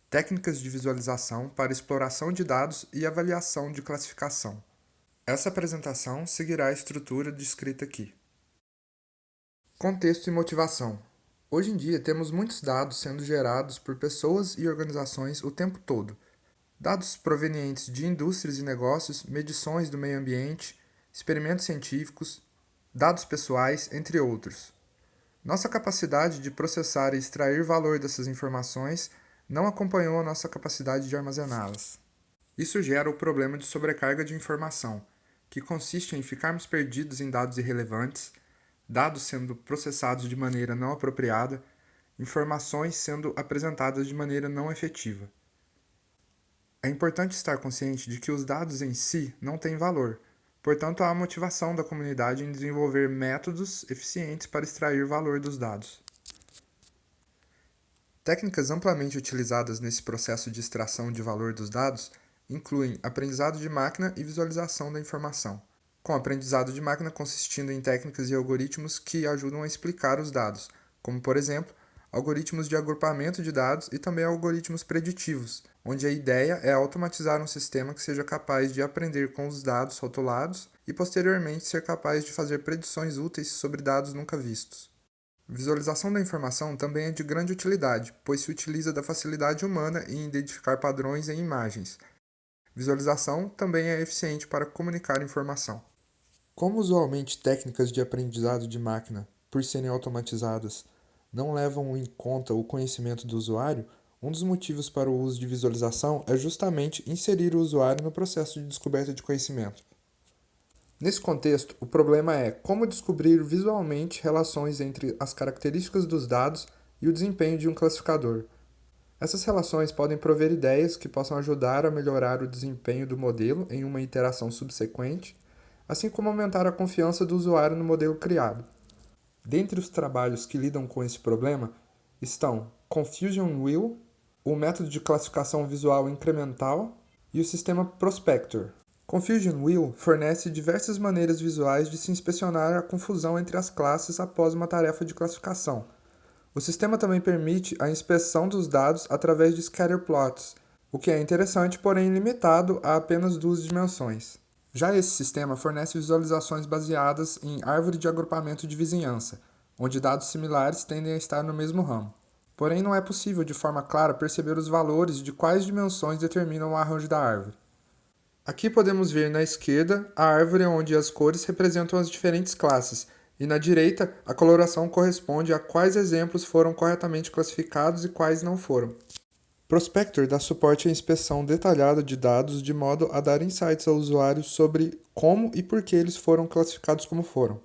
Técnicas de visualização para exploração de dados e avaliação de classificação. Essa apresentação seguirá a estrutura descrita aqui. Contexto e motivação. Hoje em dia temos muitos dados sendo gerados por pessoas e organizações o tempo todo. Dados provenientes de indústrias e negócios, medições do meio ambiente, experimentos científicos, dados pessoais, entre outros. Nossa capacidade de processar e extrair valor dessas informações não acompanhou a nossa capacidade de armazená-las. Isso gera o problema de sobrecarga de informação, que consiste em ficarmos perdidos em dados irrelevantes, dados sendo processados de maneira não apropriada, informações sendo apresentadas de maneira não efetiva. É importante estar consciente de que os dados em si não têm valor, portanto há a motivação da comunidade em desenvolver métodos eficientes para extrair valor dos dados. Técnicas amplamente utilizadas nesse processo de extração de valor dos dados incluem aprendizado de máquina e visualização da informação, com aprendizado de máquina consistindo em técnicas e algoritmos que ajudam a explicar os dados, como, por exemplo, algoritmos de agrupamento de dados e também algoritmos preditivos, onde a ideia é automatizar um sistema que seja capaz de aprender com os dados rotulados e posteriormente ser capaz de fazer predições úteis sobre dados nunca vistos. Visualização da informação também é de grande utilidade, pois se utiliza da facilidade humana em identificar padrões em imagens. Visualização também é eficiente para comunicar informação. Como usualmente técnicas de aprendizado de máquina, por serem automatizadas, não levam em conta o conhecimento do usuário, um dos motivos para o uso de visualização é justamente inserir o usuário no processo de descoberta de conhecimento. Nesse contexto, o problema é como descobrir visualmente relações entre as características dos dados e o desempenho de um classificador. Essas relações podem prover ideias que possam ajudar a melhorar o desempenho do modelo em uma iteração subsequente, assim como aumentar a confiança do usuário no modelo criado. Dentre os trabalhos que lidam com esse problema estão Confusion Wheel, o método de classificação visual incremental e o sistema Prospector. Confusion Wheel fornece diversas maneiras visuais de se inspecionar a confusão entre as classes após uma tarefa de classificação. O sistema também permite a inspeção dos dados através de scatterplots, o que é interessante, porém limitado a apenas 2 dimensões. Já esse sistema fornece visualizações baseadas em árvore de agrupamento de vizinhança, onde dados similares tendem a estar no mesmo ramo. Porém, não é possível de forma clara perceber os valores de quais dimensões determinam o arranjo da árvore. Aqui podemos ver na esquerda a árvore onde as cores representam as diferentes classes, e na direita a coloração corresponde a quais exemplos foram corretamente classificados e quais não foram. Prospector dá suporte à inspeção detalhada de dados de modo a dar insights ao usuário sobre como e por que eles foram classificados como foram.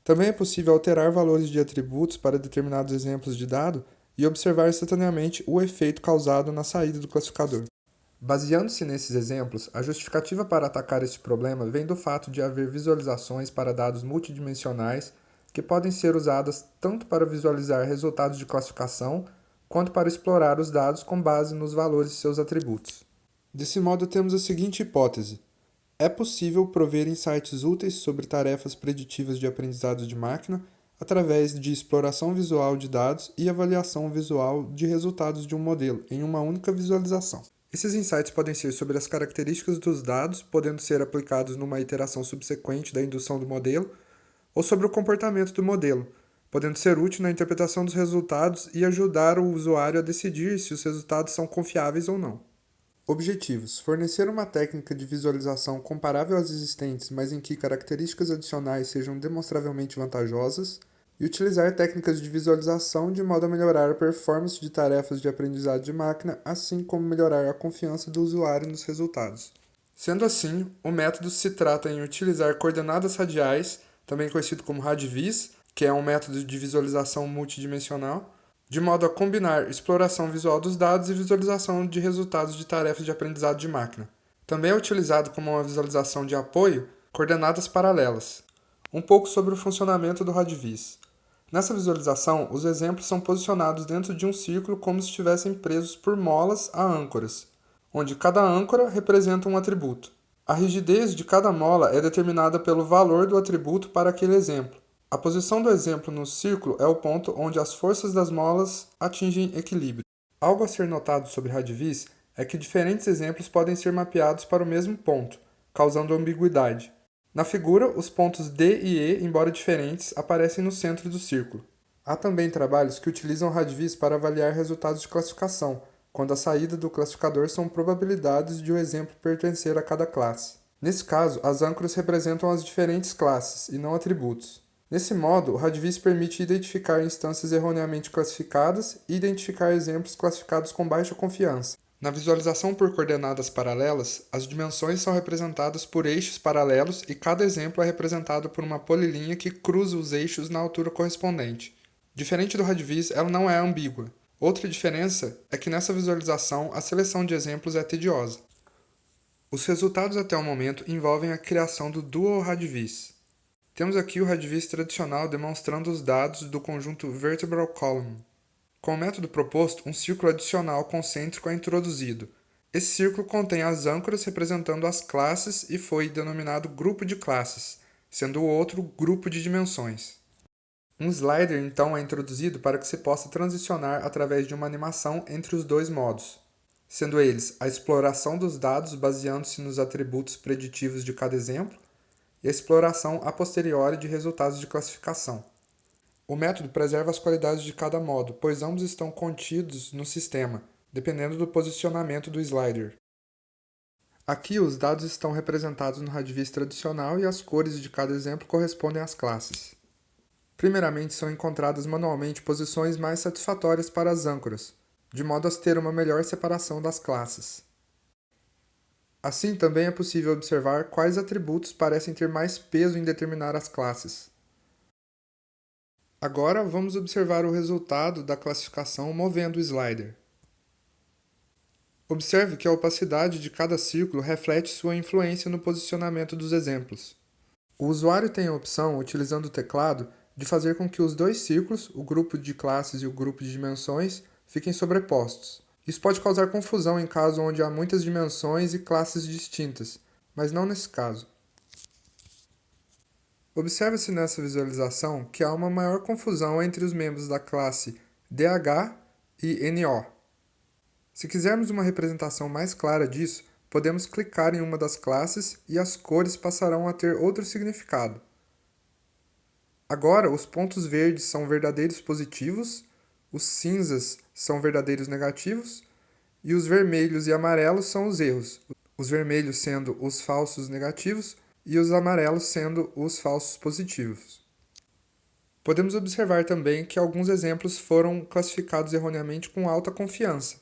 Também é possível alterar valores de atributos para determinados exemplos de dado e observar instantaneamente o efeito causado na saída do classificador. Baseando-se nesses exemplos, a justificativa para atacar este problema vem do fato de haver visualizações para dados multidimensionais que podem ser usadas tanto para visualizar resultados de classificação quanto para explorar os dados com base nos valores de seus atributos. Desse modo, temos a seguinte hipótese: é possível prover insights úteis sobre tarefas preditivas de aprendizado de máquina através de exploração visual de dados e avaliação visual de resultados de um modelo em uma única visualização. Esses insights podem ser sobre as características dos dados, podendo ser aplicados numa iteração subsequente da indução do modelo, ou sobre o comportamento do modelo, podendo ser útil na interpretação dos resultados e ajudar o usuário a decidir se os resultados são confiáveis ou não. Objetivos: fornecer uma técnica de visualização comparável às existentes, mas em que características adicionais sejam demonstravelmente vantajosas, e utilizar técnicas de visualização de modo a melhorar a performance de tarefas de aprendizado de máquina, assim como melhorar a confiança do usuário nos resultados. Sendo assim, o método se trata em utilizar coordenadas radiais, também conhecido como radvis, que é um método de visualização multidimensional, de modo a combinar exploração visual dos dados e visualização de resultados de tarefas de aprendizado de máquina. Também é utilizado como uma visualização de apoio, coordenadas paralelas. Um pouco sobre o funcionamento do radvis. Nessa visualização, os exemplos são posicionados dentro de um círculo como se estivessem presos por molas a âncoras, onde cada âncora representa um atributo. A rigidez de cada mola é determinada pelo valor do atributo para aquele exemplo. A posição do exemplo no círculo é o ponto onde as forças das molas atingem equilíbrio. Algo a ser notado sobre Radvis é que diferentes exemplos podem ser mapeados para o mesmo ponto, causando ambiguidade. Na figura, os pontos D e E, embora diferentes, aparecem no centro do círculo. Há também trabalhos que utilizam Radvis para avaliar resultados de classificação, quando a saída do classificador são probabilidades de o exemplo pertencer a cada classe. Nesse caso, as âncoras representam as diferentes classes, e não atributos. Desse modo, o Radvis permite identificar instâncias erroneamente classificadas e identificar exemplos classificados com baixa confiança. Na visualização por coordenadas paralelas, as dimensões são representadas por eixos paralelos e cada exemplo é representado por uma polilinha que cruza os eixos na altura correspondente. Diferente do Radvis, ela não é ambígua. Outra diferença é que nessa visualização a seleção de exemplos é tediosa. Os resultados até o momento envolvem a criação do Dual Radvis. Temos aqui o Radvis tradicional demonstrando os dados do conjunto Vertebral Column. Com o método proposto, um círculo adicional concêntrico é introduzido. Esse círculo contém as âncoras representando as classes e foi denominado grupo de classes, sendo o outro grupo de dimensões. Um slider, então, é introduzido para que se possa transicionar através de uma animação entre os dois modos, sendo eles a exploração dos dados baseando-se nos atributos preditivos de cada exemplo e a exploração a posteriori de resultados de classificação. O método preserva as qualidades de cada modo, pois ambos estão contidos no sistema, dependendo do posicionamento do slider. Aqui os dados estão representados no Radvis tradicional e as cores de cada exemplo correspondem às classes. Primeiramente, são encontradas manualmente posições mais satisfatórias para as âncoras, de modo a ter uma melhor separação das classes. Assim, também é possível observar quais atributos parecem ter mais peso em determinar as classes. Agora, vamos observar o resultado da classificação movendo o slider. Observe que a opacidade de cada círculo reflete sua influência no posicionamento dos exemplos. O usuário tem a opção, utilizando o teclado, de fazer com que os dois círculos, o grupo de classes e o grupo de dimensões, fiquem sobrepostos. Isso pode causar confusão em caso onde há muitas dimensões e classes distintas, mas não nesse caso. Observa-se nessa visualização que há uma maior confusão entre os membros da classe DH e NO. Se quisermos uma representação mais clara disso, podemos clicar em uma das classes e as cores passarão a ter outro significado. Agora, os pontos verdes são verdadeiros positivos, os cinzas são verdadeiros negativos e os vermelhos e amarelos são os erros, os vermelhos sendo os falsos negativos e os amarelos sendo os falsos positivos. Podemos observar também que alguns exemplos foram classificados erroneamente com alta confiança.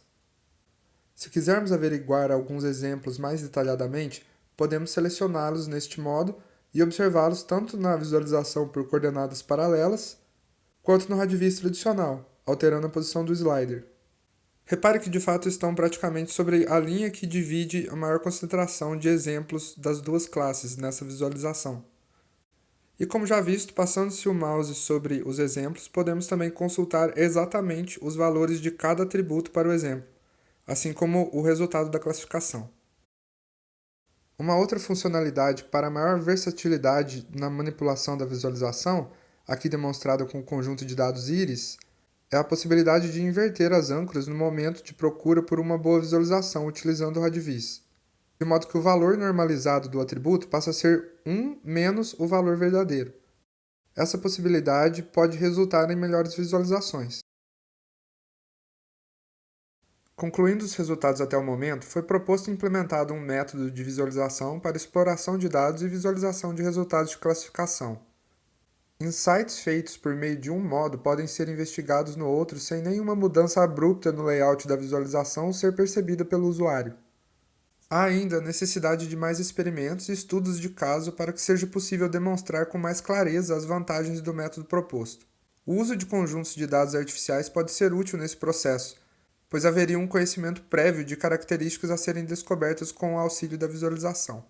Se quisermos averiguar alguns exemplos mais detalhadamente, podemos selecioná-los neste modo e observá-los tanto na visualização por coordenadas paralelas, quanto no Radvis tradicional, alterando a posição do slider. Repare que de fato estão praticamente sobre a linha que divide a maior concentração de exemplos das duas classes nessa visualização. E como já visto, passando-se o mouse sobre os exemplos, podemos também consultar exatamente os valores de cada atributo para o exemplo, assim como o resultado da classificação. Uma outra funcionalidade para maior versatilidade na manipulação da visualização, aqui demonstrada com o conjunto de dados íris, é a possibilidade de inverter as âncoras no momento de procura por uma boa visualização utilizando o Radvis, de modo que o valor normalizado do atributo passa a ser 1 menos o valor verdadeiro. Essa possibilidade pode resultar em melhores visualizações. Concluindo os resultados até o momento, foi proposto e implementado um método de visualização para exploração de dados e visualização de resultados de classificação. Insights feitos por meio de um modo podem ser investigados no outro sem nenhuma mudança abrupta no layout da visualização ser percebida pelo usuário. Há ainda a necessidade de mais experimentos e estudos de caso para que seja possível demonstrar com mais clareza as vantagens do método proposto. O uso de conjuntos de dados artificiais pode ser útil nesse processo, pois haveria um conhecimento prévio de características a serem descobertas com o auxílio da visualização.